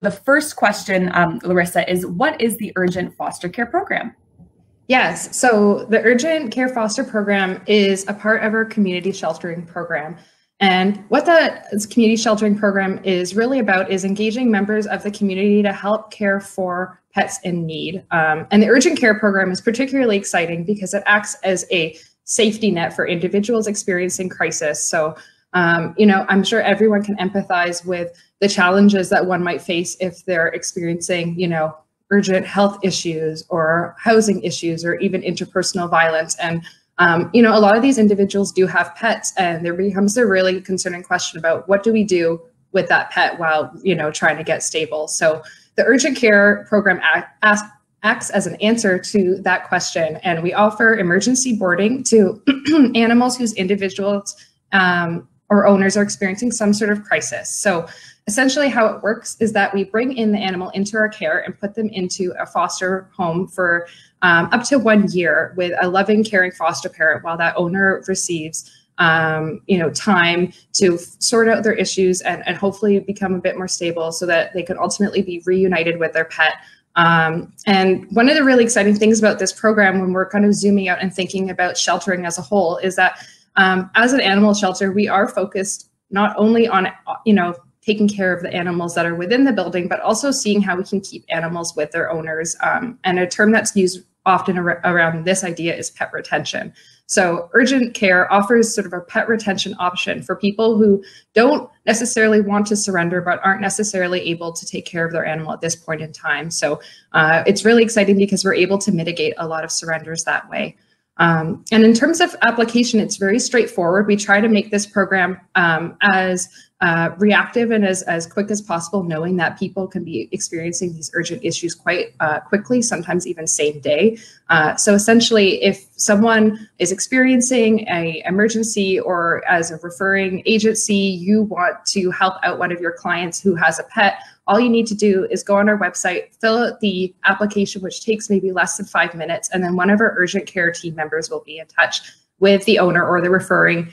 the first question, Larisa, is what is the Urgent Foster Care Program? Yes, so the Urgent Care Foster Program is a part of our community sheltering program. And what the community sheltering program is really about is engaging members of the community to help care for pets in need. And the Urgent Care Program is particularly exciting because it acts as a safety net for individuals experiencing crisis. So, I'm sure everyone can empathize with the challenges that one might face if they're experiencing, urgent health issues or housing issues or even interpersonal violence. And a lot of these individuals do have pets, and there becomes a really concerning question about what do we do with that pet while, trying to get stable. So the Urgent Care Program acts as an answer to that question. And we offer emergency boarding to animals whose individuals or owners are experiencing some sort of crisis. So essentially how it works is that we bring in the animal into our care and put them into a foster home for up to 1 year with a loving, caring foster parent while that owner receives time to sort out their issues and hopefully become a bit more stable so that they can ultimately be reunited with their pet. And one of the really exciting things about this program, when we're kind of zooming out and thinking about sheltering as a whole, is that as an animal shelter, we are focused not only on, taking care of the animals that are within the building, but also seeing how we can keep animals with their owners. And a term that's used often around this idea is pet retention. So Urgent Care offers sort of a pet retention option for people who don't necessarily want to surrender, but aren't necessarily able to take care of their animal at this point in time. So it's really exciting because we're able to mitigate a lot of surrenders that way. And in terms of application, it's very straightforward. We try to make this program as reactive and as quick as possible, knowing that people can be experiencing these urgent issues quite quickly, sometimes even same day. So essentially, if someone is experiencing an emergency or as a referring agency, you want to help out one of your clients who has a pet, all you need to do is go on our website, fill out the application, which takes maybe less than 5 minutes, and then one of our urgent care team members will be in touch with the owner or the referring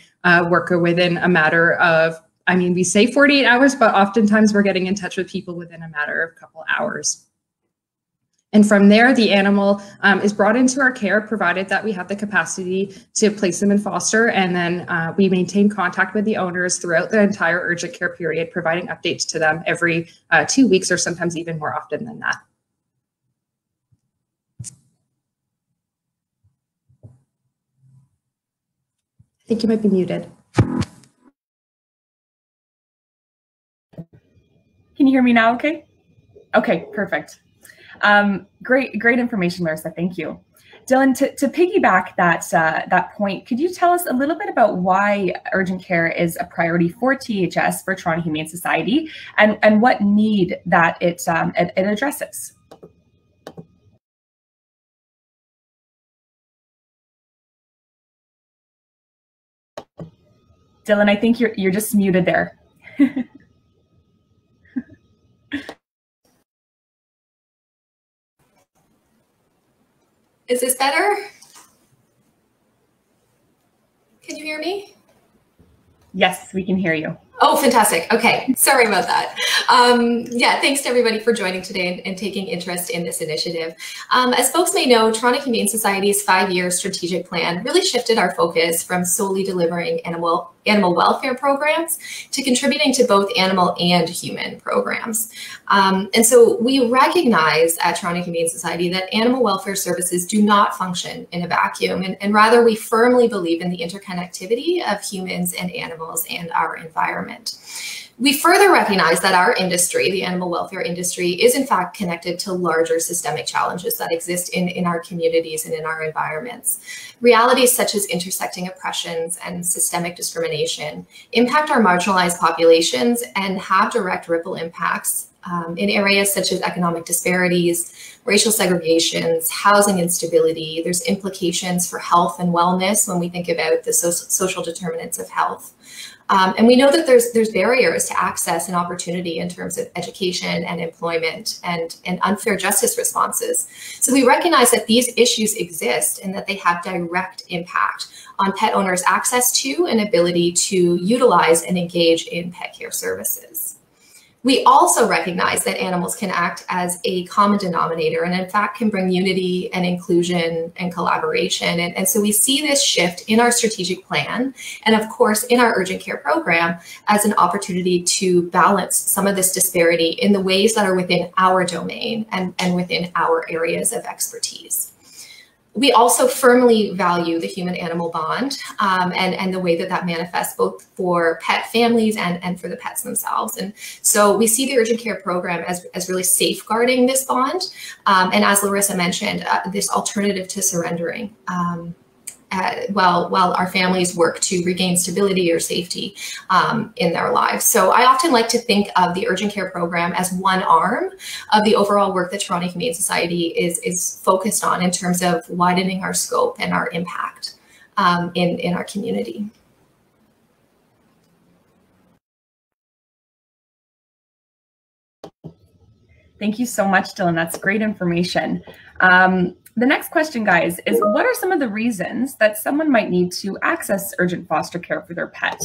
worker within a matter of, we say 48 hours, but oftentimes we're getting in touch with people within a matter of a couple hours. And from there, the animal is brought into our care, provided that we have the capacity to place them in foster. And then we maintain contact with the owners throughout the entire urgent care period, providing updates to them every 2 weeks or sometimes even more often than that. I think you might be muted. Can you hear me now? Okay. Okay, perfect. Great information, Larisa. Thank you. Dillon, to piggyback that point, could you tell us a little bit about why urgent care is a priority for THS, for Toronto Humane Society, and what need that it addresses? Dillon, I think you're just muted there. Is this better? Can you hear me? Yes, we can hear you. Oh, fantastic. Okay, sorry about that. Yeah, thanks to everybody for joining today and taking interest in this initiative. As folks may know, Toronto Humane Society's 5-year strategic plan really shifted our focus from solely delivering animal welfare programs to contributing to both animal and human programs. And so we recognize at Toronto Humane Society that animal welfare services do not function in a vacuum, and rather we firmly believe in the interconnectivity of humans and animals and our environment. We further recognize that our industry, the animal welfare industry, is in fact connected to larger systemic challenges that exist in our communities and in our environments. Realities such as intersecting oppressions and systemic discrimination impact our marginalized populations and have direct ripple impacts in areas such as economic disparities, racial segregations, housing instability. There's implications for health and wellness when we think about the social determinants of health. And we know that there's barriers to access and opportunity in terms of education and employment and unfair justice responses. So we recognize that these issues exist and that they have direct impact on pet owners' access to and ability to utilize and engage in pet care services. We also recognize that animals can act as a common denominator and in fact can bring unity and inclusion and collaboration. And so we see this shift in our strategic plan and of course in our urgent care program as an opportunity to balance some of this disparity in the ways that are within our domain and within our areas of expertise. We also firmly value the human-animal bond and the way that that manifests both for pet families and for the pets themselves. And so we see the urgent care program as really safeguarding this bond. And as Larisa mentioned, this alternative to surrendering while our families work to regain stability or safety in their lives. So I often like to think of the urgent care program as one arm of the overall work that Toronto Humane Society is focused on in terms of widening our scope and our impact in our community. Thank you so much, Dillon. That's great information. The next question, guys, is what are some of the reasons that someone might need to access urgent foster care for their pet?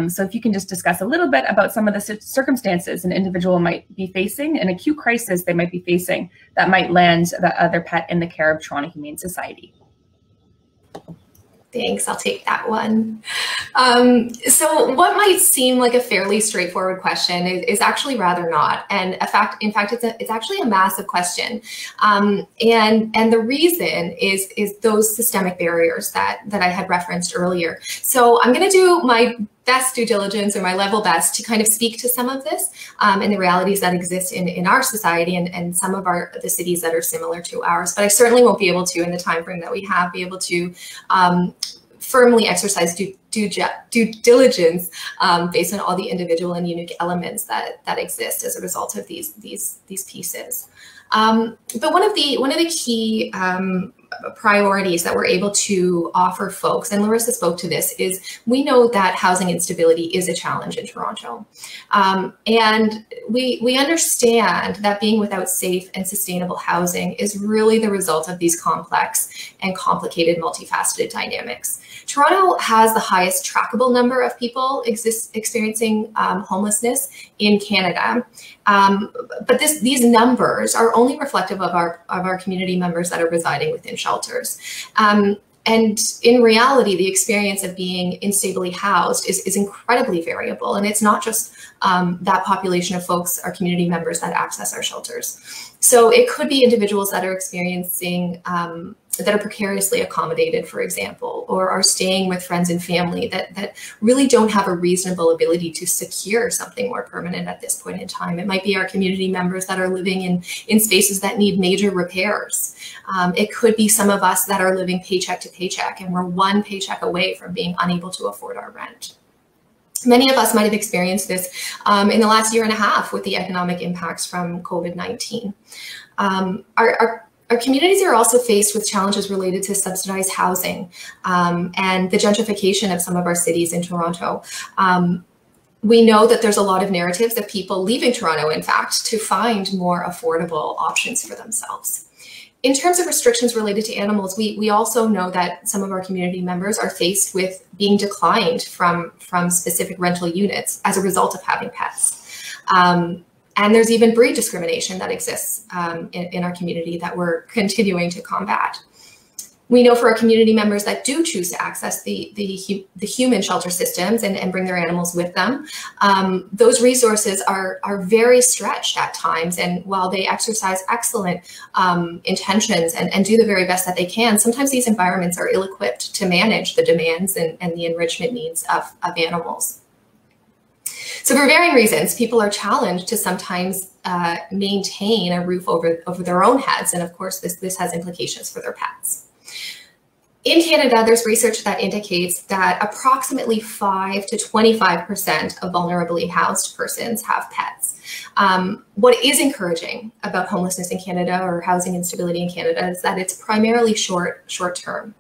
So if you can just discuss a little bit about some of the circumstances an individual might be facing, an acute crisis they might be facing that might land their pet in the care of Toronto Humane Society. Thanks, I'll take that one. So what might seem like a fairly straightforward question is actually rather not. And in fact, it's actually a massive question. And the reason is those systemic barriers that I had referenced earlier. So I'm gonna do my best due diligence or my level best to kind of speak to some of this and the realities that exist in our society and some of the cities that are similar to ours. But I certainly won't be able to, in the time frame that we have, be able to firmly exercise due diligence based on all the individual and unique elements that exist as a result of these pieces. But one of the key priorities that we're able to offer folks, and Larisa spoke to this, is we know that housing instability is a challenge in Toronto. And we understand that being without safe and sustainable housing is really the result of these complex and complicated multifaceted dynamics. Toronto has the highest trackable number of people experiencing homelessness in Canada. But these numbers are only reflective of our community members that are residing within shelters. And in reality, the experience of being instably housed is incredibly variable. And it's not just that population of folks, our community members, that access our shelters. So it could be individuals that are experiencing, that are precariously accommodated, for example, or are staying with friends and family that really don't have a reasonable ability to secure something more permanent at this point in time. It might be our community members that are living in spaces that need major repairs. It could be some of us that are living paycheck to paycheck and we're one paycheck away from being unable to afford our rent. Many of us might have experienced this in the last year and a half with the economic impacts from COVID-19. Our communities are also faced with challenges related to subsidized housing and the gentrification of some of our cities in Toronto. We know that there's a lot of narratives of people leaving Toronto, in fact, to find more affordable options for themselves. In terms of restrictions related to animals, we also know that some of our community members are faced with being declined from specific rental units as a result of having pets. And there's even breed discrimination that exists in our community that we're continuing to combat. We know for our community members that do choose to access the human shelter systems and bring their animals with them, those resources are very stretched at times. And while they exercise excellent intentions and do the very best that they can, sometimes these environments are ill-equipped to manage the demands and the enrichment needs of animals. So for varying reasons, people are challenged to sometimes maintain a roof over their own heads. And of course, this has implications for their pets. In Canada, there's research that indicates that approximately 5 to 25% of vulnerably housed persons have pets. What is encouraging about homelessness in Canada or housing instability in Canada is that it's primarily short term.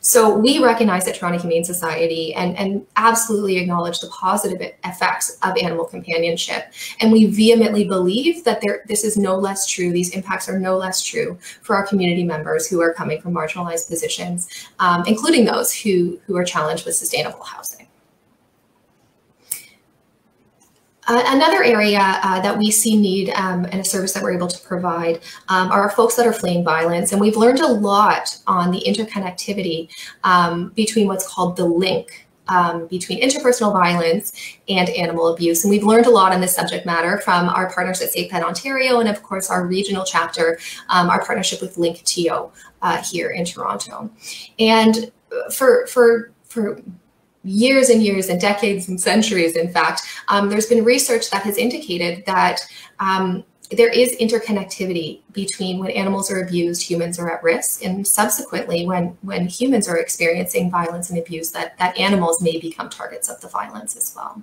So we recognize at Toronto Humane Society and absolutely acknowledge the positive effects of animal companionship. And we vehemently believe that this is no less true. These impacts are no less true for our community members who are coming from marginalized positions, including those who are challenged with sustainable housing. Another area that we see need and a service that we're able to provide are our folks that are fleeing violence. And we've learned a lot on the interconnectivity between what's called the link between interpersonal violence and animal abuse. And we've learned a lot on this subject matter from our partners at Safe Pet Ontario and of course our regional chapter, our partnership with Link TO here in Toronto. And for years and years and decades and centuries, in fact, there's been research that has indicated that there is interconnectivity between when animals are abused, humans are at risk, and subsequently when humans are experiencing violence and abuse, that animals may become targets of the violence as well.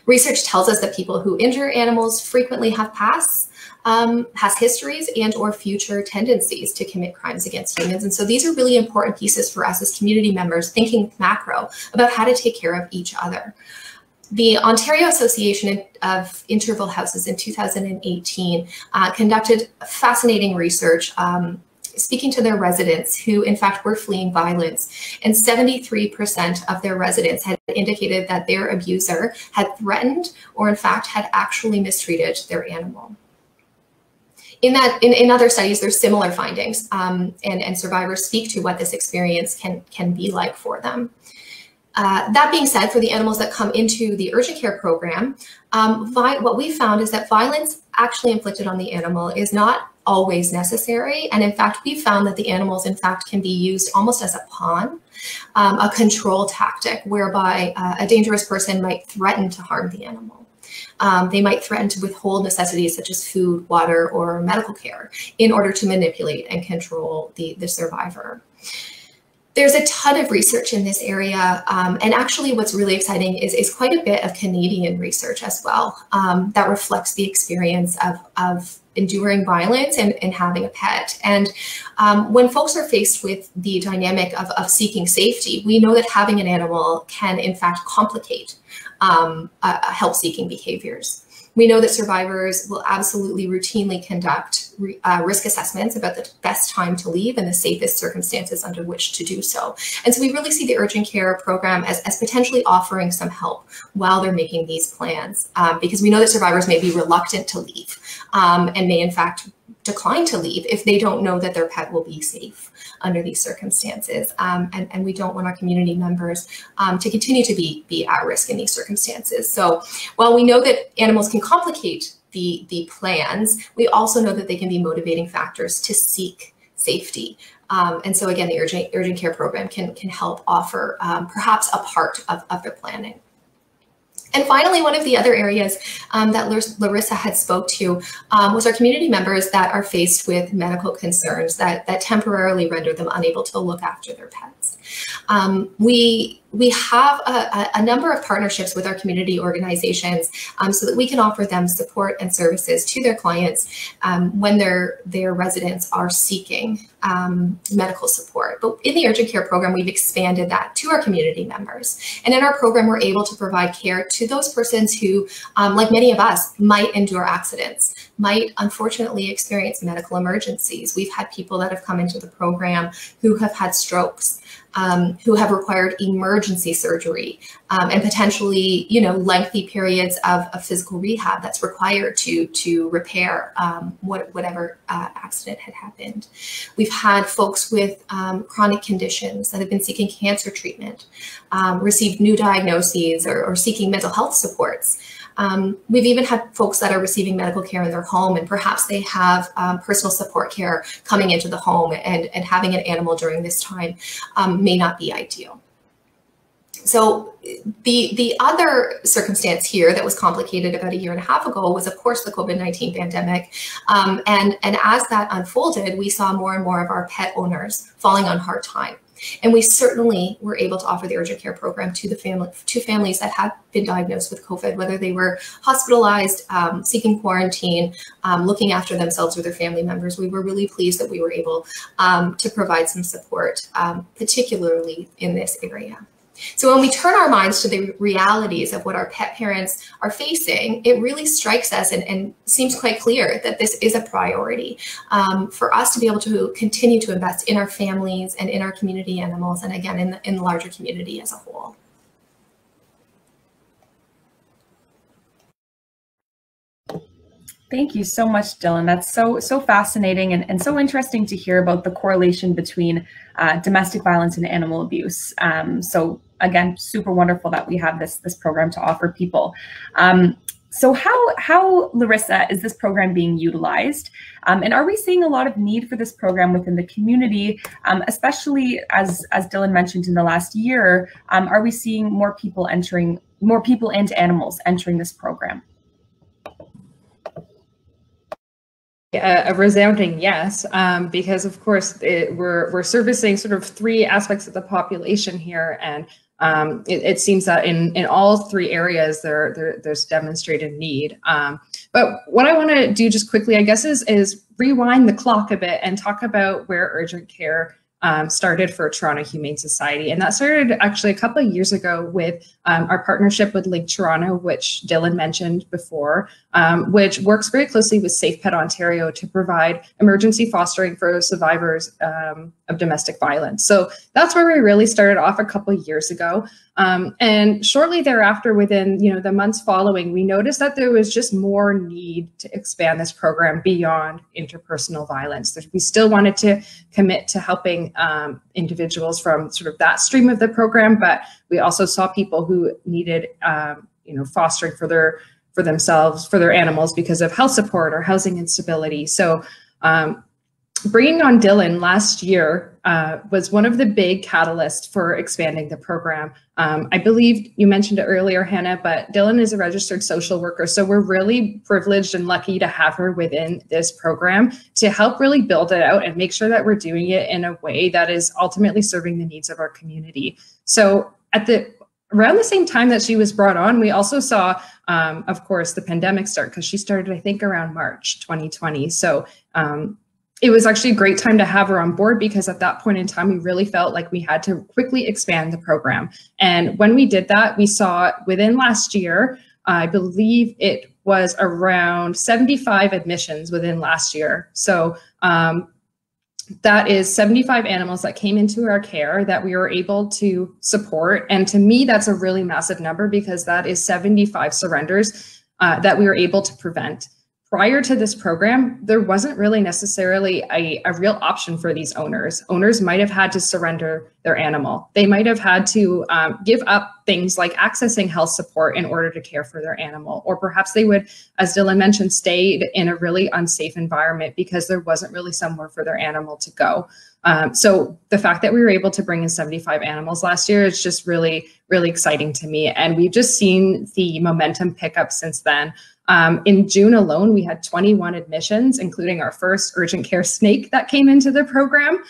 Research tells us that people who injure animals frequently have pasts, has histories and or future tendencies to commit crimes against humans. And so these are really important pieces for us as community members thinking macro about how to take care of each other. The Ontario Association of Interval Houses in 2018 conducted fascinating research speaking to their residents who in fact were fleeing violence, and 73% of their residents had indicated that their abuser had threatened or in fact had actually mistreated their animal. In other studies, there's similar findings, and survivors speak to what this experience can be like for them. That being said, for the animals that come into the urgent care program, what we found is that violence actually inflicted on the animal is not always necessary. And in fact, we found that the animals, in fact, can be used almost as a pawn, a control tactic, whereby a dangerous person might threaten to harm the animal. They might threaten to withhold necessities such as food, water, or medical care in order to manipulate and control the survivor. There's a ton of research in this area, and actually what's really exciting is quite a bit of Canadian research as well that reflects the experience of enduring violence and having a pet. And when folks are faced with the dynamic of seeking safety, we know that having an animal can in fact complicate help-seeking behaviors. We know that survivors will absolutely routinely conduct risk assessments about the best time to leave and the safest circumstances under which to do so. And so we really see the urgent care program as potentially offering some help while they're making these plans, because we know that survivors may be reluctant to leave and may in fact decline to leave if they don't know that their pet will be safe under these circumstances. And we don't want our community members to continue to be at risk in these circumstances. So while we know that animals can complicate the plans, we also know that they can be motivating factors to seek safety. And so again, the urgent care program can help offer perhaps a part of their planning. And finally, one of the other areas that Larisa had spoke to was our community members that are faced with medical concerns that temporarily render them unable to look after their pets. We have a number of partnerships with our community organizations so that we can offer them support and services to their clients when their residents are seeking medical support. But in the urgent care program, we've expanded that to our community members. And in our program, we're able to provide care to those persons who, like many of us, might endure accidents, might unfortunately experience medical emergencies. We've had people that have come into the program who have had strokes, who have required emergency surgery, and potentially, lengthy periods of physical rehab that's required to repair whatever accident had happened. We've had folks with chronic conditions that have been seeking cancer treatment, received new diagnoses or seeking mental health supports. We've even had folks that are receiving medical care in their home, and perhaps they have personal support care coming into the home, and having an animal during this time may not be ideal. So the other circumstance here that was complicated about 1.5 years ago was, of course, the COVID-19 pandemic. And as that unfolded, we saw more and more of our pet owners falling on hard time. And we certainly were able to offer the urgent care program to families that had been diagnosed with COVID, whether they were hospitalized, seeking quarantine, looking after themselves or their family members. We were really pleased that we were able to provide some support, particularly in this area. So when we turn our minds to the realities of what our pet parents are facing, it really strikes us and seems quite clear that this is a priority for us to be able to continue to invest in our families and in our community animals, and again, in the larger community as a whole. Thank you so much, Dillon. That's so fascinating and so interesting to hear about the correlation between domestic violence and animal abuse. So again, super wonderful that we have this program to offer people. So how, Larisa, is this program being utilized? And are we seeing a lot of need for this program within the community, especially as Dillon mentioned in the last year? Are we seeing more people and animals entering this program? A resounding yes, because of course we're servicing sort of three aspects of the population here, and it seems that in all three areas there's demonstrated need. But what I want to do just quickly, I guess, is rewind the clock a bit and talk about where urgent care started for Toronto Humane Society. And that started actually a couple of years ago with our partnership with Link Toronto, which Dillon mentioned before, which works very closely with Safe Pet Ontario to provide emergency fostering for survivors of domestic violence. So that's where we really started off a couple of years ago. And shortly thereafter, within the months following, we noticed that there was just more need to expand this program beyond interpersonal violence. We still wanted to commit to helping individuals from sort of that stream of the program, but we also saw people who needed fostering for themselves, for their animals, because of health support or housing instability. So bringing on Dillon last year was one of the big catalysts for expanding the program. I believe you mentioned it earlier, Hannah, but Dillon is a registered social worker. So we're really privileged and lucky to have her within this program to help really build it out and make sure that we're doing it in a way that is ultimately serving the needs of our community. So around the same time that she was brought on, we also saw, of course, the pandemic start, because she started, I think, around March 2020. So it was actually a great time to have her on board, because at that point in time, we really felt like we had to quickly expand the program. And when we did that, we saw within last year, I believe it was around 75 admissions within last year. So that is 75 animals that came into our care that we were able to support. And to me, that's a really massive number, because that is 75 surrenders that we were able to prevent. Prior to this program, there wasn't really necessarily a real option for these owners. Owners might have had to surrender their animal. They might have had to give up things like accessing health support in order to care for their animal. Or perhaps they would, as Dillon mentioned, stay in a really unsafe environment because there wasn't really somewhere for their animal to go. So the fact that we were able to bring in 75 animals last year is just really, really exciting to me. And we've just seen the momentum pick up since then. In June alone, we had 21 admissions, including our first urgent care snake that came into the program.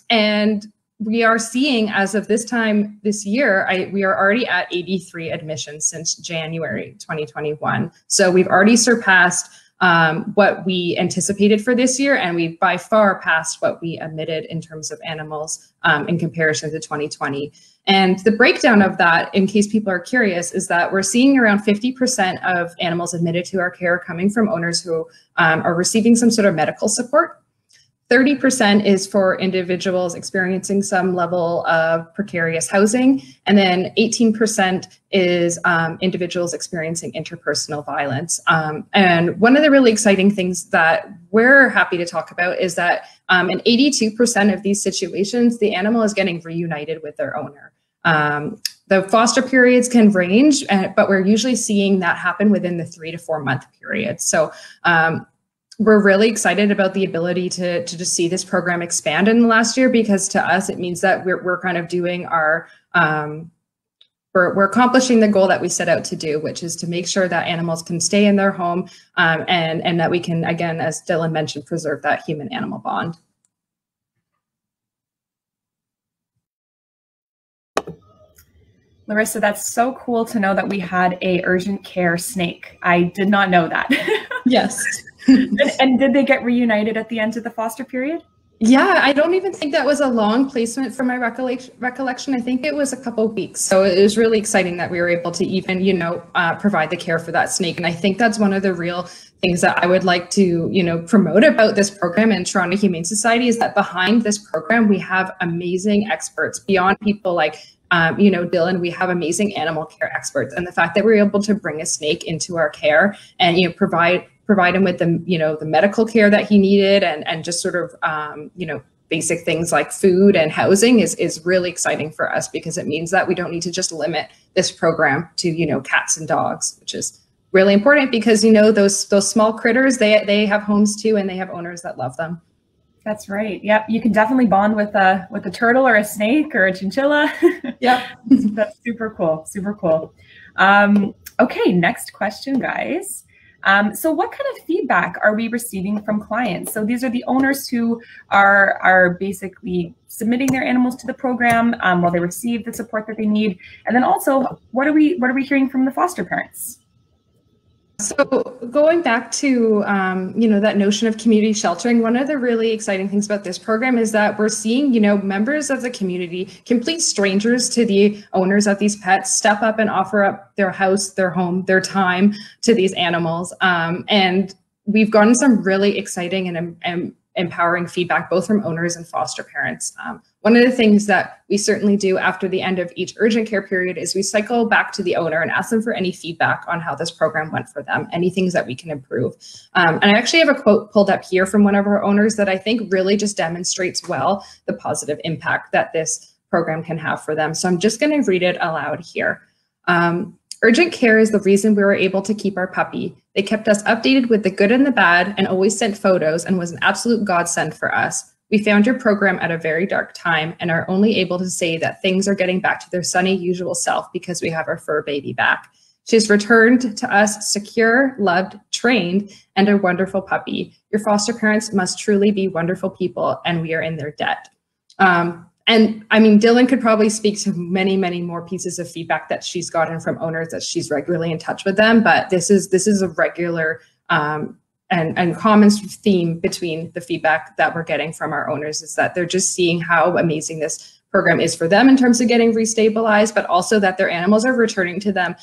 And we are seeing, as of this time this year, we are already at 83 admissions since January 2021. So we've already surpassed what we anticipated for this year, and we've by far passed what we admitted in terms of animals in comparison to 2020. And the breakdown of that, in case people are curious, is that we're seeing around 50% of animals admitted to our care coming from owners who are receiving some sort of medical support. 30% is for individuals experiencing some level of precarious housing, and then 18% is individuals experiencing interpersonal violence. And one of the really exciting things that we're happy to talk about is that in 82% of these situations, the animal is getting reunited with their owner. The foster periods can range, but we're usually seeing that happen within the 3 to 4 month period. So we're really excited about the ability to just see this program expand in the last year, because to us, it means that we're kind of doing our, we're accomplishing the goal that we set out to do, which is to make sure that animals can stay in their home and that we can, again, as Dillon mentioned, preserve that human-animal bond. Larisa, that's so cool to know that we had a urgent care snake. I did not know that. Yes. And did they get reunited at the end of the foster period? Yeah, I don't even think that was a long placement from my recollection. I think it was a couple of weeks. So it was really exciting that we were able to even, provide the care for that snake. And I think that's one of the real things that I would like to, promote about this program in Toronto Humane Society, is that behind this program, we have amazing experts beyond people like Dillon. We have amazing animal care experts, and the fact that we're able to bring a snake into our care and provide provide him with the medical care that he needed, and just sort of basic things like food and housing is really exciting for us, because it means that we don't need to just limit this program to cats and dogs, which is really important, because those small critters, they have homes too, and they have owners that love them. That's right. Yep. You can definitely bond with a turtle or a snake or a chinchilla. Yep. That's super cool. Super cool. Okay. Next question, guys. So what kind of feedback are we receiving from clients? So these are the owners who are basically submitting their animals to the program while they receive the support that they need. And then also, what are we hearing from the foster parents? So going back to, that notion of community sheltering, one of the really exciting things about this program is that we're seeing, members of the community, complete strangers to the owners of these pets, step up and offer up their house, their home, their time to these animals. And we've gotten some really exciting and empowering feedback, both from owners and foster parents. One of the things that we certainly do after the end of each urgent care period is we cycle back to the owner and ask them for any feedback on how this program went for them, any things that we can improve. And I actually have a quote pulled up here from one of our owners that I think really just demonstrates well the positive impact that this program can have for them. So I'm just going to read it aloud here. Urgent care is the reason we were able to keep our puppy. They kept us updated with the good and the bad and always sent photos, and was an absolute godsend for us. We found your program at a very dark time and are only able to say that things are getting back to their sunny usual self because we have our fur baby back. She's returned to us secure, loved, trained, and a wonderful puppy. Your foster parents must truly be wonderful people, and we are in their debt. And I mean, Dillon could probably speak to many, many more pieces of feedback that she's gotten from owners, that she's regularly in touch with them. But this is a regular and common theme between the feedback that we're getting from our owners, is that they're just seeing how amazing this program is for them in terms of getting restabilized, but also that their animals are returning to them,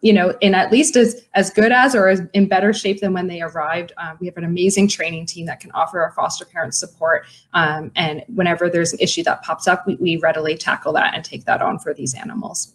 in at least as good as, or in better shape than when they arrived. We have an amazing training team that can offer our foster parents support. And whenever there's an issue that pops up, we readily tackle that and take that on for these animals.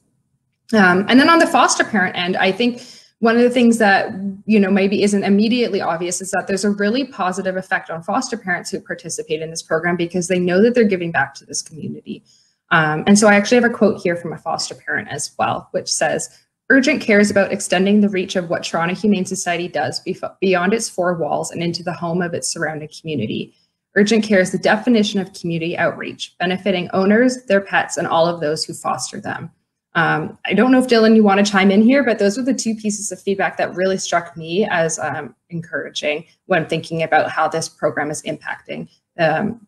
And then on the foster parent end, I think one of the things that, maybe isn't immediately obvious is that there's a really positive effect on foster parents who participate in this program, because they know that they're giving back to this community. And so I actually have a quote here from a foster parent as well, which says, "Urgent care is about extending the reach of what Toronto Humane Society does beyond its four walls and into the home of its surrounding community. Urgent care is the definition of community outreach, benefiting owners, their pets, and all of those who foster them." I don't know if Dillon, you want to chime in here, but those were the two pieces of feedback that really struck me as encouraging when thinking about how this program is impacting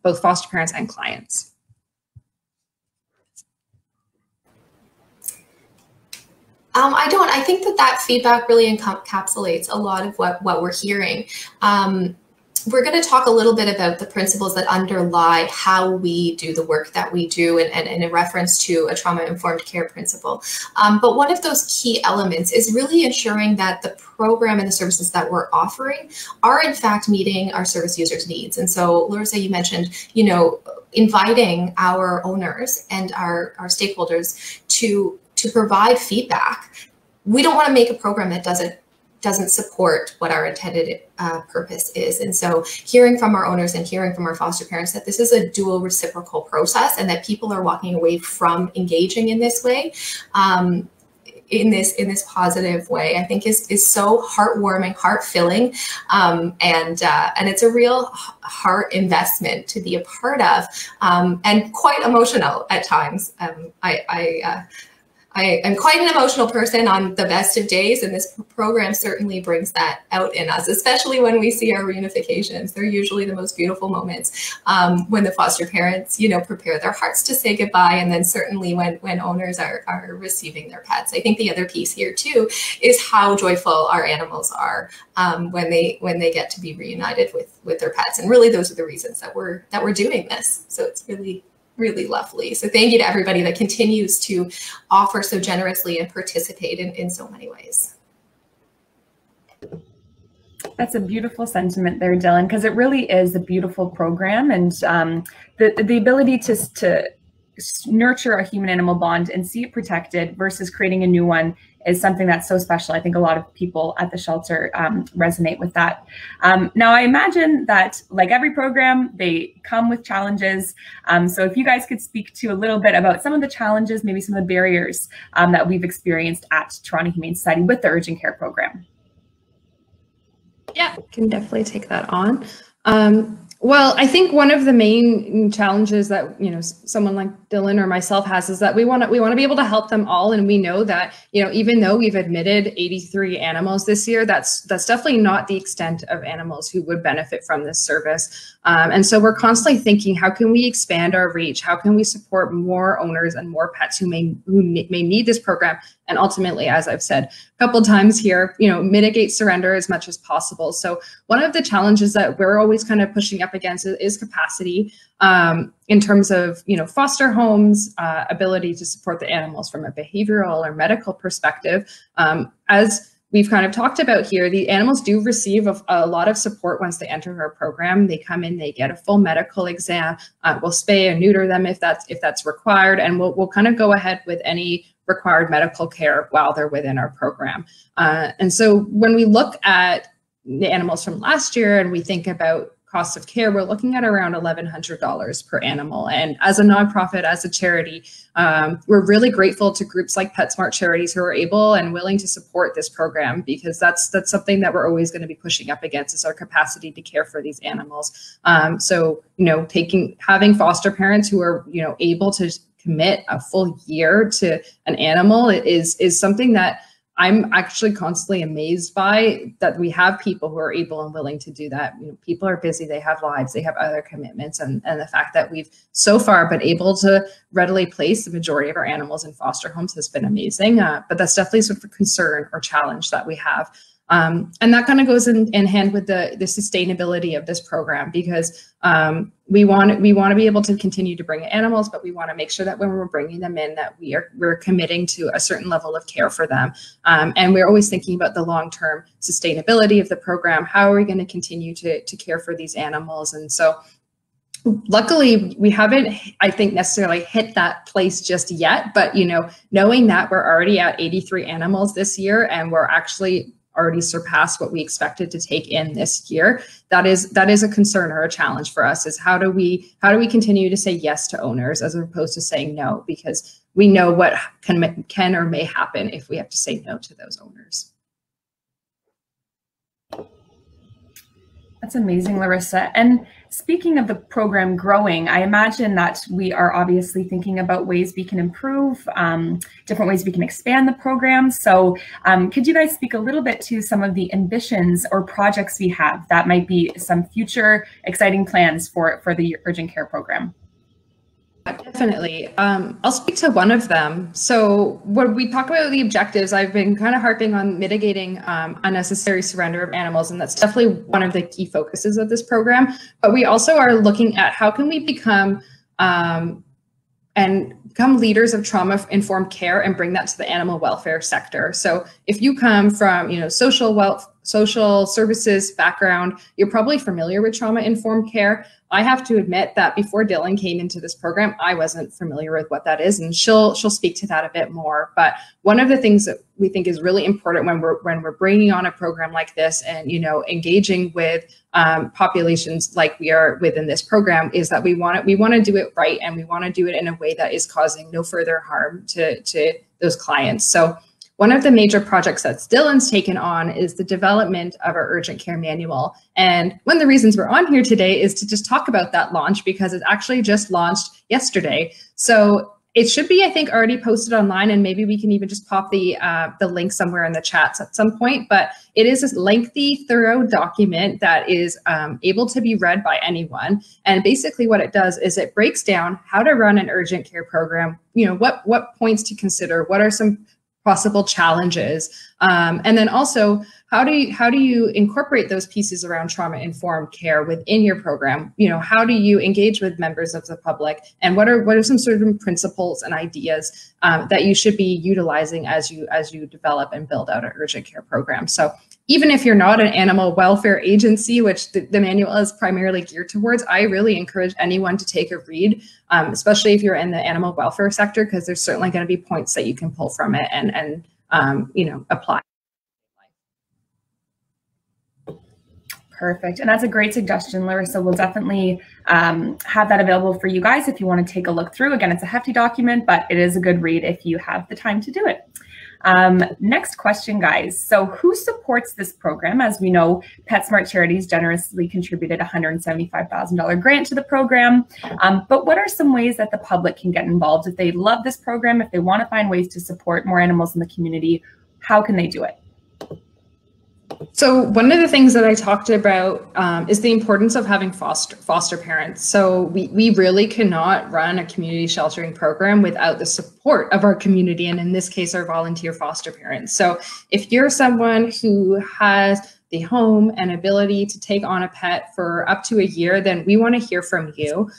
both foster parents and clients. I think that feedback really encapsulates a lot of what we're hearing. We're going to talk a little bit about the principles that underlie how we do the work that we do, and in reference to a trauma-informed care principle. But one of those key elements is really ensuring that the program and the services that we're offering are in fact meeting our service users' needs. And so, Larisa, you mentioned, inviting our owners and our stakeholders to provide feedback. We don't want to make a program that doesn't support what our intended purpose is. And so hearing from our owners and hearing from our foster parents that this is a dual reciprocal process, and that people are walking away from engaging in this way, in this positive way, I think is so heartwarming, heart-filling, and it's a real heart investment to be a part of, and quite emotional at times. I am quite an emotional person on the best of days, and this program certainly brings that out in us, especially when we see our reunifications. They're usually the most beautiful moments when the foster parents, prepare their hearts to say goodbye, and then certainly when owners are receiving their pets. I think the other piece here too is how joyful our animals are when they get to be reunited with their pets, and really those are the reasons that we're doing this. So it's really lovely. So thank you to everybody that continues to offer so generously and participate in so many ways. That's a beautiful sentiment there, Dillon, because it really is a beautiful program, and the ability to nurture a human-animal bond and see it protected versus creating a new one is something that's so special. I think a lot of people at the shelter resonate with that. Now, I imagine that, like every program, they come with challenges. So if you guys could speak to a little bit about some of the challenges, maybe some of the barriers that we've experienced at Toronto Humane Society with the urgent care program. Yeah, can definitely take that on. Well, I think one of the main challenges that, you know, someone like Dillon or myself has is that we want to be able to help them all, and we know that, you know, even though we've admitted 83 animals this year, that's definitely not the extent of animals who would benefit from this service. And so we're constantly thinking, how can we expand our reach? How can we support more owners and more pets who may need this program? And ultimately, as I've said a couple of times here, you know, mitigate surrender as much as possible. So one of the challenges that we're always kind of pushing up against is capacity in terms of, you know, foster homes, ability to support the animals from a behavioral or medical perspective. As we've kind of talked about here, the animals do receive a lot of support once they enter our program. They come in, they get a full medical exam. We'll spay and neuter them if that's required, and we'll kind of go ahead with any required medical care while they're within our program. And so when we look at the animals from last year and we think about cost of care, we're looking at around $1,100 per animal. And as a nonprofit, as a charity, we're really grateful to groups like Petsmart Charities who are able and willing to support this program, because that's something that we're always going to be pushing up against, is our capacity to care for these animals. So, you know, having foster parents who are, you know, able to commit a full year to an animal is something that I'm actually constantly amazed by, that we have people who are able and willing to do that. You know, people are busy, they have lives, they have other commitments, and the fact that we've so far been able to readily place the majority of our animals in foster homes has been amazing. But that's definitely sort of a concern or challenge that we have. And that kind of goes in hand with the sustainability of this program, because we want to be able to continue to bring in animals, but we want to make sure that when we're bringing them in, that we're committing to a certain level of care for them. And we're always thinking about the long-term sustainability of the program. How are we going to continue to care for these animals? And so luckily, we haven't, I think, necessarily hit that place just yet. But, you know, knowing that we're already at 83 animals this year, and we're actually already surpassed what we expected to take in this year, that is a concern or a challenge for us, is how do we continue to say yes to owners as opposed to saying no, because we know what can or may happen if we have to say no to those owners. That's amazing, Larisa. And speaking of the program growing, I imagine that we are obviously thinking about ways we can improve, different ways we can expand the program. So could you guys speak a little bit to some of the ambitions or projects we have that might be some future exciting plans for the urgent care program? Definitely. I'll speak to one of them. So when we talk about the objectives, I've been kind of harping on mitigating unnecessary surrender of animals, and that's definitely one of the key focuses of this program. But we also are looking at how can we become leaders of trauma-informed care and bring that to the animal welfare sector. So if you come from, you know, social services background, you're probably familiar with trauma-informed care. I have to admit that before Dillon came into this program, I wasn't familiar with what that is, and she'll speak to that a bit more. But one of the things that we think is really important when we're bringing on a program like this, and, you know, engaging with populations like we are within this program, is that we want to do it right, and we want to do it in a way that is causing no further harm to those clients. So one of the major projects that Dillon's taken on is the development of our urgent care manual. And one of the reasons we're on here today is to just talk about that launch, because it actually just launched yesterday. So it should be, I think, already posted online, and maybe we can even just pop the link somewhere in the chats at some point. But it is a lengthy, thorough document that is able to be read by anyone. And basically what it does is it breaks down how to run an urgent care program, you know, what points to consider, what are some possible challenges, and then also how do you incorporate those pieces around trauma-informed care within your program? You know, how do you engage with members of the public, and what are some sort of principles and ideas that you should be utilizing as you develop and build out an urgent care program? So even if you're not an animal welfare agency, which the manual is primarily geared towards, I really encourage anyone to take a read, especially if you're in the animal welfare sector, because there's certainly going to be points that you can pull from it and apply. Perfect. And that's a great suggestion, Larisa. We'll definitely have that available for you guys if you want to take a look through. Again, it's a hefty document, but it is a good read if you have the time to do it. Next question, guys. So who supports this program? As we know, Petsmart Charities generously contributed a $175,000 grant to the program. But what are some ways that the public can get involved? If they love this program, if they want to find ways to support more animals in the community, how can they do it? So one of the things that I talked about is the importance of having foster parents. So we really cannot run a community sheltering program without the support of our community, and in this case, our volunteer foster parents. So if you're someone who has the home and ability to take on a pet for up to a year, then we want to hear from you.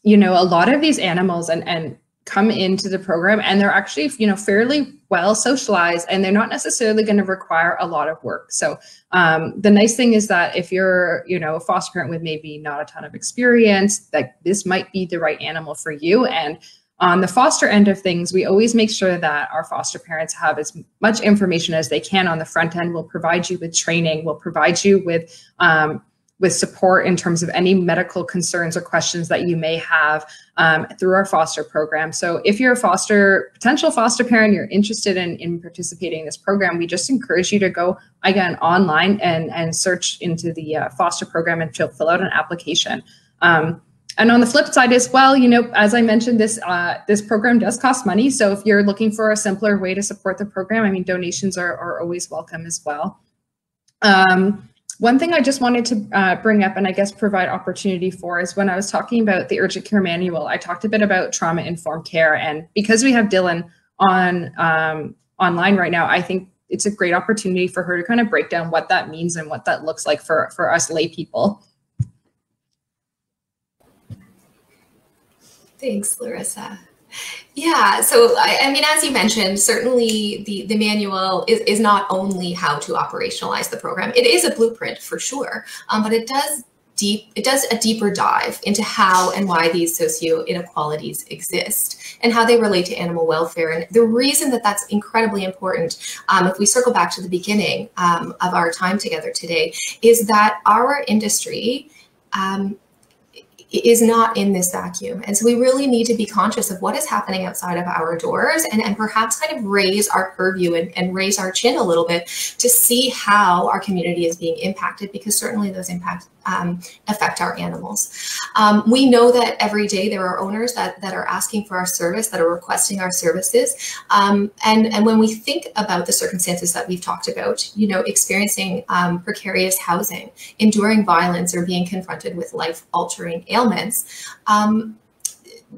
You know, a lot of these animals and come into the program and they're actually, you know, fairly well socialized, and they're not necessarily going to require a lot of work. So the nice thing is that if you're, you know, a foster parent with maybe not a ton of experience, like this might be the right animal for you. And on the foster end of things, we always make sure that our foster parents have as much information as they can on the front end. We'll provide you with training. We'll provide you with support in terms of any medical concerns or questions that you may have through our foster program. So if you're a potential foster parent, you're interested in participating in this program, we just encourage you to go, again, online and search into the foster program and fill out an application. And on the flip side as well, you know, as I mentioned, this program does cost money. So if you're looking for a simpler way to support the program, I mean, donations are always welcome as well. One thing I just wanted to bring up and I guess provide opportunity for is when I was talking about the urgent care manual, I talked a bit about trauma-informed care. And because we have Dillon on online right now, I think it's a great opportunity for her to kind of break down what that means and what that looks like for us lay people. Thanks, Larisa. Yeah, so I mean, as you mentioned, certainly the manual is not only how to operationalize the program. It is a blueprint for sure, but it does a deeper dive into how and why these socio inequalities exist and how they relate to animal welfare. And the reason that that's incredibly important, if we circle back to the beginning of our time together today, is that our industry is not in this vacuum. And so we really need to be conscious of what is happening outside of our doors and perhaps kind of raise our purview and raise our chin a little bit to see how our community is being impacted, because certainly those impacts affect our animals. We know that every day there are owners that are asking for our service, that are requesting our services. And when we think about the circumstances that we've talked about, you know, experiencing precarious housing, enduring violence, or being confronted with life-altering ailments,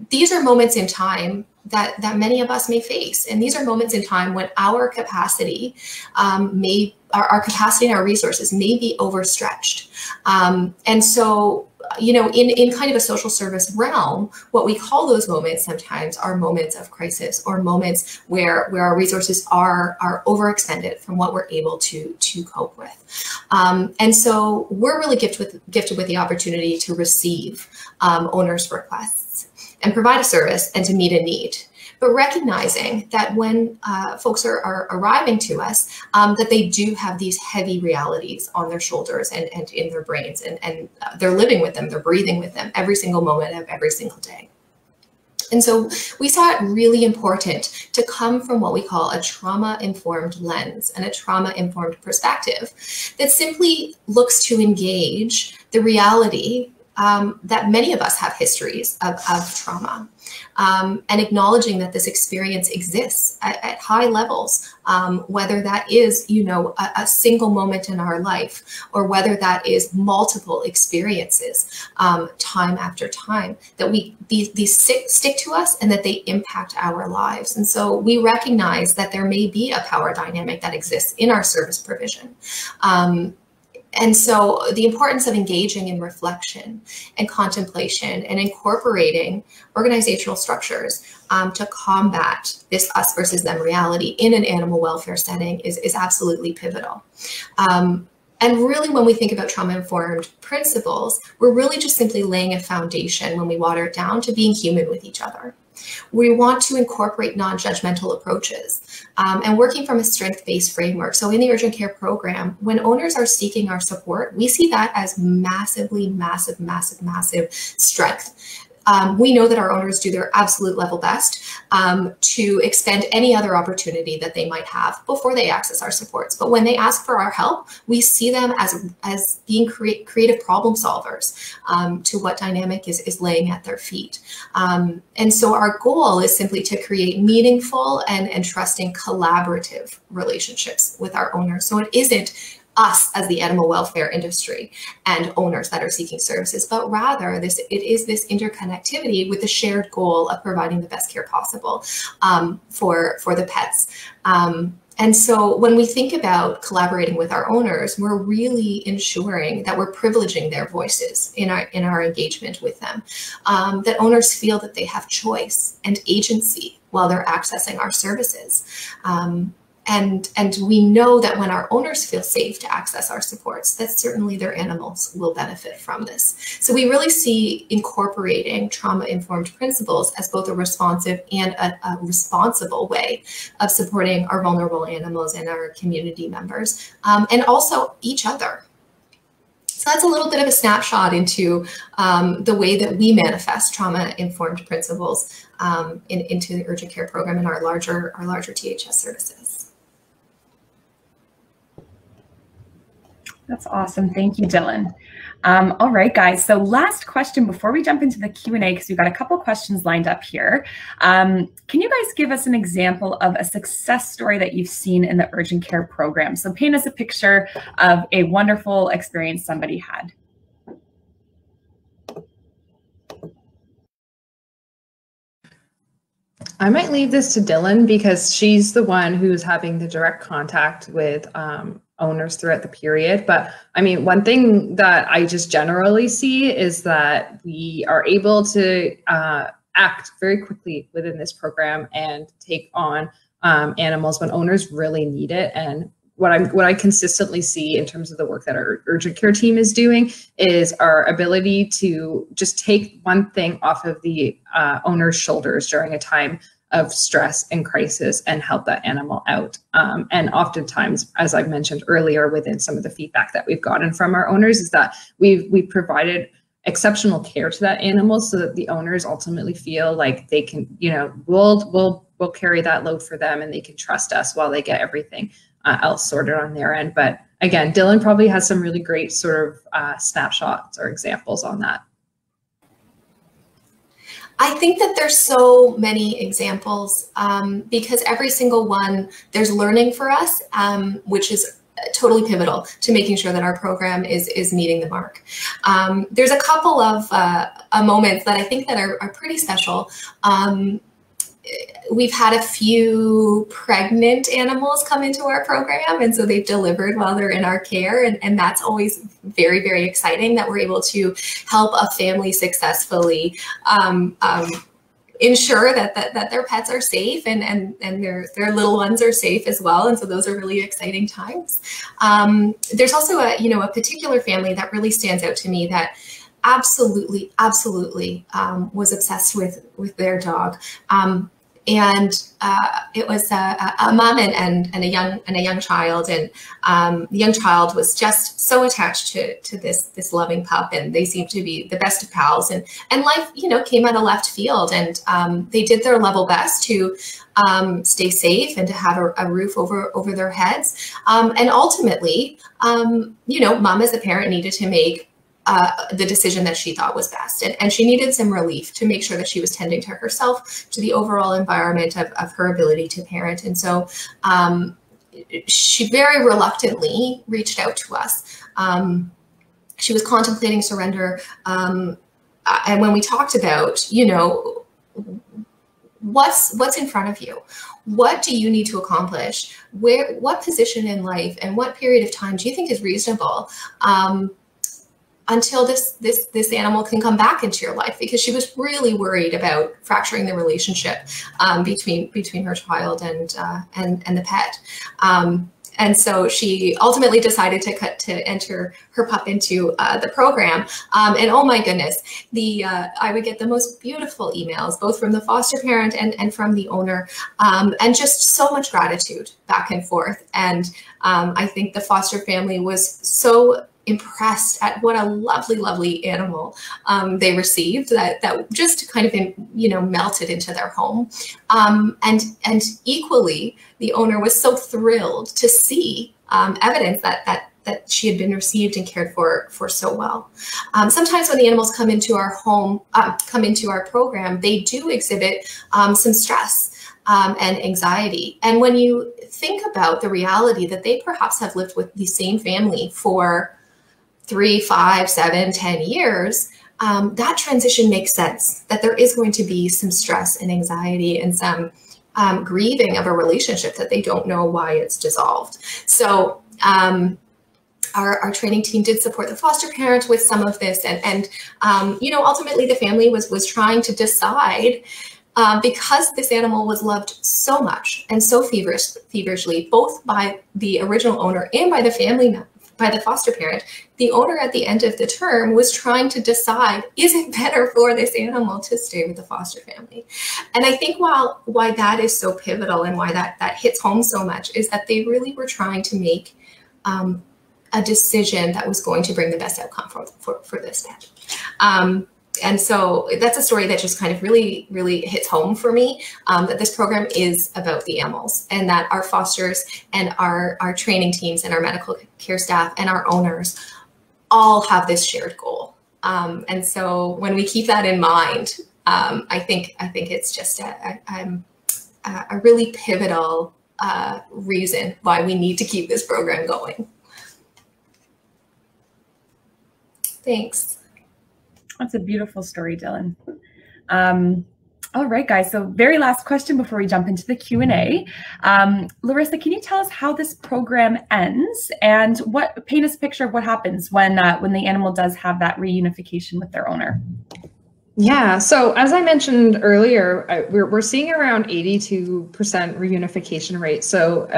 these are moments in time that many of us may face. And these are moments in time when our capacity our capacity and our resources may be overstretched. And so, you know, in kind of a social service realm, what we call those moments sometimes are moments of crisis, or moments where our resources are overextended from what we're able to cope with. And so we're really gifted with the opportunity to receive owners' requests and provide a service and to meet a need. But recognizing that when folks are arriving to us, that they do have these heavy realities on their shoulders and in their brains, and they're living with them, they're breathing with them every single moment of every single day. And so we saw it really important to come from what we call a trauma-informed lens and a trauma-informed perspective that simply looks to engage the reality that many of us have histories of trauma, and acknowledging that this experience exists at high levels, whether that is, you know, a single moment in our life, or whether that is multiple experiences, time after time, that these stick to us and that they impact our lives. And so we recognize that there may be a power dynamic that exists in our service provision. And so the importance of engaging in reflection and contemplation and incorporating organizational structures to combat this us versus them reality in an animal welfare setting is absolutely pivotal. And really, when we think about trauma-informed principles, we're really just simply laying a foundation when we water it down to being human with each other. We want to incorporate non-judgmental approaches and working from a strength-based framework. So in the urgent care program, when owners are seeking our support, we see that as massive strength. We know that our owners do their absolute level best to expend any other opportunity that they might have before they access our supports. But when they ask for our help, we see them as being creative problem solvers to what dynamic is laying at their feet. And so our goal is simply to create meaningful and trusting collaborative relationships with our owners. So it isn't us as the animal welfare industry and owners that are seeking services, but rather it is this interconnectivity with the shared goal of providing the best care possible for the pets. And so when we think about collaborating with our owners, we're really ensuring that we're privileging their voices in our engagement with them, that owners feel that they have choice and agency while they're accessing our services. And we know that when our owners feel safe to access our supports, that certainly their animals will benefit from this. So we really see incorporating trauma-informed principles as both a responsive and a responsible way of supporting our vulnerable animals and our community members, and also each other. So that's a little bit of a snapshot into the way that we manifest trauma-informed principles into the urgent care program and our larger THS services. That's awesome. Thank you, Dillon. All right, guys. So last question before we jump into the Q&A, because we've got a couple questions lined up here. Can you guys give us an example of a success story that you've seen in the urgent care program? So paint us a picture of a wonderful experience somebody had. I might leave this to Dillon because she's the one who's having the direct contact with owners throughout the period. But I mean, one thing that I just generally see is that we are able to act very quickly within this program and take on animals when owners really need it. And what I consistently see in terms of the work that our urgent care team is doing is our ability to just take one thing off of the owner's shoulders during a time of stress and crisis and help that animal out. And oftentimes, as I mentioned earlier, within some of the feedback that we've gotten from our owners is that we've provided exceptional care to that animal so that the owners ultimately feel like they can, we'll carry that load for them and they can trust us while they get everything else sorted on their end. But again, Dillon probably has some really great sort of snapshots or examples on that. I think that there's so many examples because every single one, there's learning for us, which is totally pivotal to making sure that our program is meeting the mark. There's a couple of moments that I think that are pretty special. We've had a few pregnant animals come into our program, and so they've delivered while they're in our care, and that's always very, very exciting that we're able to help a family successfully ensure that their pets are safe and their little ones are safe as well, and so those are really exciting times. There's also a particular family that really stands out to me that absolutely was obsessed with their dog. And it was a mom and a young child, and the young child was just so attached to this loving pup, and they seemed to be the best of pals. And life, came out of left field, and they did their level best to stay safe and to have a roof over their heads. And ultimately, mom as a parent needed to make the decision that she thought was best. And she needed some relief to make sure that she was tending to herself, to the overall environment of her ability to parent. And so she very reluctantly reached out to us. She was contemplating surrender. And when we talked about, what's in front of you? What do you need to accomplish? What position in life and what period of time do you think is reasonable until this animal can come back into your life? Because she was really worried about fracturing the relationship between her child and the pet. And so she ultimately decided to enter her pup into the program. And oh my goodness, I would get the most beautiful emails, both from the foster parent and from the owner, and just so much gratitude back and forth. And I think the foster family was so impressed at what a lovely, lovely animal they received that just kind of, melted into their home. And equally, the owner was so thrilled to see evidence that she had been received and cared for so well. Sometimes when the animals come into our home, come into our program, they do exhibit some stress and anxiety. And when you think about the reality that they perhaps have lived with the same family for 3, 5, 7, 10 years, that transition makes sense, that there is going to be some stress and anxiety and some grieving of a relationship that they don't know why it's dissolved. So our training team did support the foster parent with some of this. And ultimately the family was trying to decide, because this animal was loved so much and so feverishly, both by the original owner and by the family, by the foster parent, the owner at the end of the term was trying to decide, is it better for this animal to stay with the foster family? And I think why that is so pivotal and why that hits home so much is that they really were trying to make a decision that was going to bring the best outcome for this pet. And so that's a story that just kind of really, really hits home for me, that this program is about the animals, and that our fosters and our training teams and our medical care staff and our owners all have this shared goal. And so when we keep that in mind, I think it's just a really pivotal reason why we need to keep this program going. Thanks. That's a beautiful story, Dillon. All right, guys. So very last question before we jump into the Q&A. Larisa, can you tell us how this program ends and paint us a picture of what happens when the animal does have that reunification with their owner? Yeah, so as I mentioned earlier, we're seeing around 82% reunification rate. So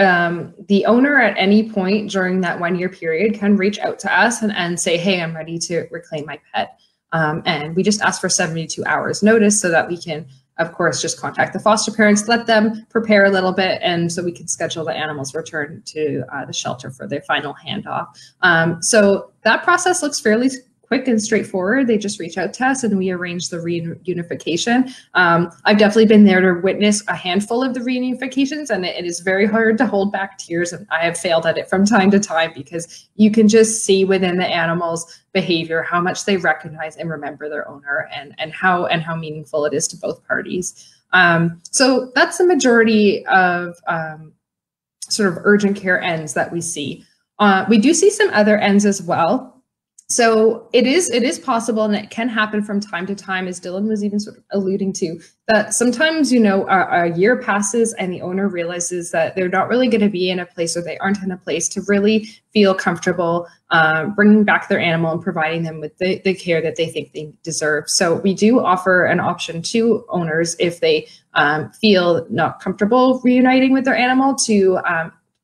the owner at any point during that 1-year period can reach out to us and say, hey, I'm ready to reclaim my pet. And we just ask for 72 hours notice so that we can, of course, just contact the foster parents, let them prepare a little bit, and so we can schedule the animal's return to the shelter for their final handoff. So that process looks fairly quick and straightforward. They just reach out to us and we arrange the reunification. I've definitely been there to witness a handful of the reunifications, and it is very hard to hold back tears. And I have failed at it from time to time because you can just see within the animal's behavior how much they recognize and remember their owner, and how meaningful it is to both parties. So that's the majority of sort of urgent care ends that we see. We do see some other ends as well. So it is possible, and it can happen from time to time, as Dillon was even sort of alluding to, that sometimes, a year passes and the owner realizes that they're not really going to be in a place, or they aren't in a place to really feel comfortable bringing back their animal and providing them with the care that they think they deserve. So we do offer an option to owners if they feel not comfortable reuniting with their animal to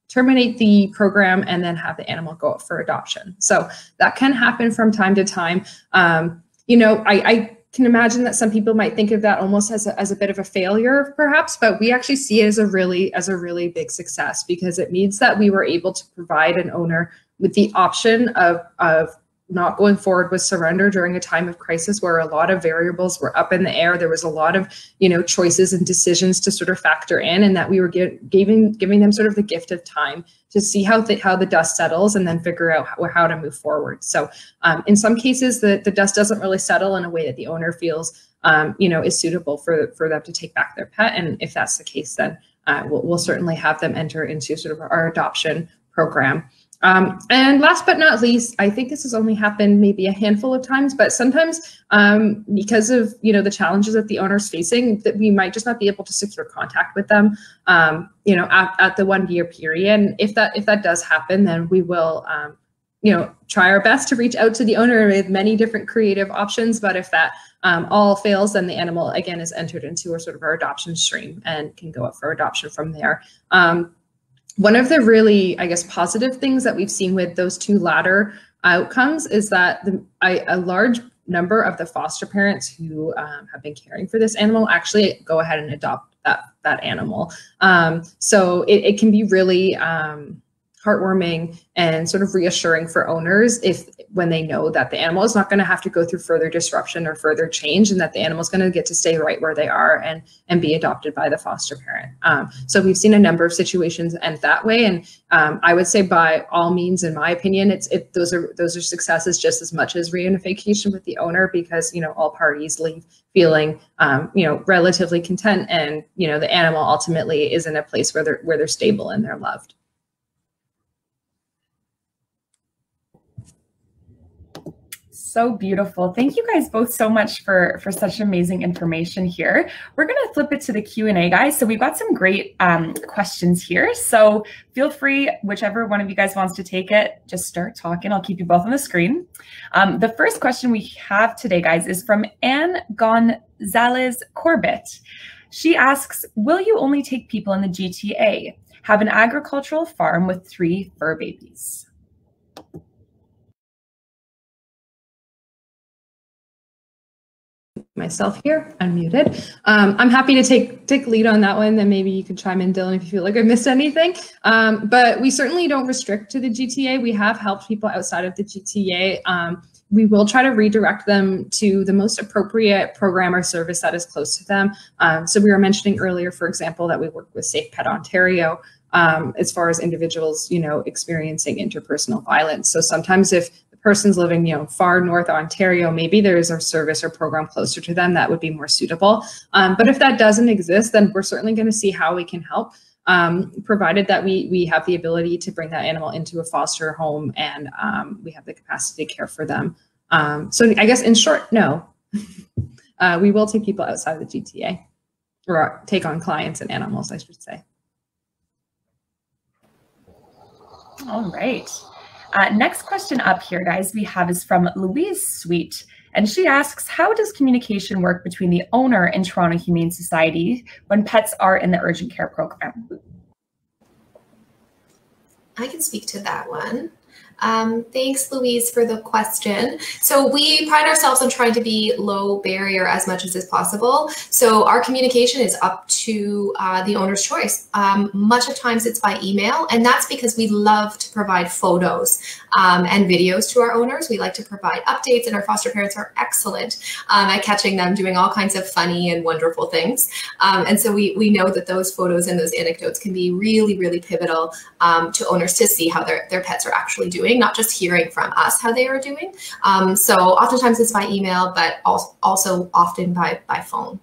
terminate the program and then have the animal go up for adoption. So that can happen from time to time. I can imagine that some people might think of that almost as a bit of a failure, perhaps, but we actually see it as a really big success, because it means that we were able to provide an owner with the option of not going forward with surrender during a time of crisis where a lot of variables were up in the air. There was a lot of, choices and decisions to sort of factor in, and that we were giving them sort of the gift of time to see how the dust settles and then figure out how to move forward. So in some cases, the dust doesn't really settle in a way that the owner feels, is suitable for them to take back their pet. And if that's the case, then we'll certainly have them enter into sort of our adoption program. And last but not least, I think this has only happened maybe a handful of times, but sometimes because of the challenges that the owner's facing, that we might just not be able to secure contact with them, at the 1 year period. And if that does happen, then we will try our best to reach out to the owner with many different creative options. But if that all fails, then the animal again is entered into our adoption stream and can go up for adoption from there. One of the really, I guess, positive things that we've seen with those two latter outcomes is that a large number of the foster parents who have been caring for this animal actually go ahead and adopt that animal. So it can be really heartwarming and sort of reassuring for owners when they know that the animal is not going to have to go through further disruption or further change, and that the animal is going to get to stay right where they are and be adopted by the foster parent. So we've seen a number of situations end that way, and I would say by all means, in my opinion, those are successes just as much as reunification with the owner, because all parties leave feeling relatively content, and the animal ultimately is in a place where they're stable and they're loved. So beautiful. Thank you guys both so much for such amazing information here. We're going to flip it to the Q&A, guys. So we've got some great questions here. So feel free, whichever one of you guys wants to take it, just start talking. I'll keep you both on the screen. The first question we have today, guys, is from Anne Gonzalez Corbett. She asks, will you only take people in the GTA? Have an agricultural farm with 3 fur babies. Myself here, unmuted. I'm happy to take lead on that one. Then maybe you can chime in, Dillon, if you feel like I missed anything. But we certainly don't restrict to the GTA. We have helped people outside of the GTA. We will try to redirect them to the most appropriate program or service that is close to them. So we were mentioning earlier, for example, that we work with Safe Pet Ontario as far as individuals, experiencing interpersonal violence. So sometimes if person's living, far north Ontario, maybe there is a service or program closer to them that would be more suitable. But if that doesn't exist, then we're certainly going to see how we can help, provided that we have the ability to bring that animal into a foster home and we have the capacity to care for them. So I guess in short, no, we will take people outside of the GTA, or take on clients and animals, I should say. All right. Next question up here, guys, we have is from Louise Sweet. And she asks, how does communication work between the owner and Toronto Humane Society when pets are in the urgent care program? I can speak to that one. Thanks, Louise, for the question. So we pride ourselves on trying to be low barrier as much as is possible. So our communication is up to the owner's choice. Much of times it's by email, and that's because we love to provide photos and videos to our owners. We like to provide updates, and our foster parents are excellent at catching them doing all kinds of funny and wonderful things. And so we know that those photos and those anecdotes can be really, really pivotal to owners to see how their pets are actually doing, not just hearing from us how they are doing. So oftentimes it's by email, but also often by phone.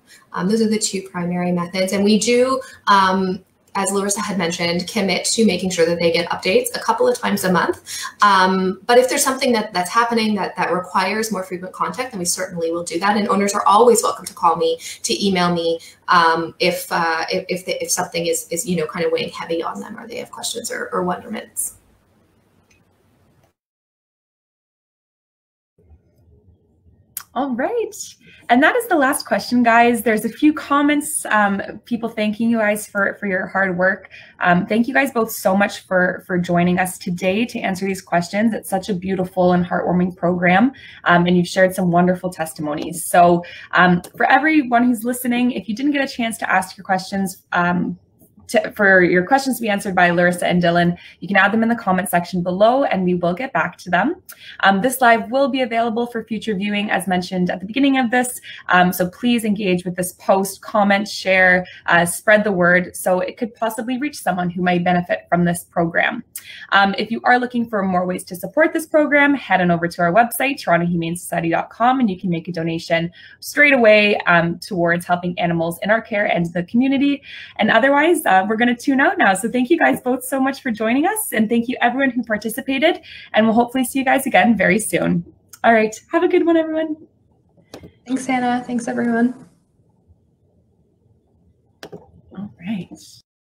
Those are the 2 primary methods. And we do, as Larisa had mentioned, commit to making sure that they get updates a couple of times a month. But if there's something that's happening that requires more frequent contact, then we certainly will do that. And owners are always welcome to call me, to email me if something is kind of weighing heavy on them, or they have questions or wonderments. All right. And that is the last question, guys. There's a few comments, people thanking you guys for your hard work. Thank you guys both so much for joining us today to answer these questions. It's such a beautiful and heartwarming program, and you've shared some wonderful testimonies. So for everyone who's listening, if you didn't get a chance to ask your questions, for your questions to be answered by Larisa and Dillon, you can add them in the comment section below and we will get back to them. This live will be available for future viewing as mentioned at the beginning of this. So please engage with this post, comment, share, spread the word so it could possibly reach someone who might benefit from this program. If you are looking for more ways to support this program, head on over to our website, torontohumanesociety.com, and you can make a donation straight away towards helping animals in our care and the community. And otherwise, we're going to tune out now. So thank you guys both so much for joining us. And thank you everyone who participated. And we'll hopefully see you guys again very soon. All right. Have a good one, everyone. Thanks, Hannah. Thanks, everyone. All right.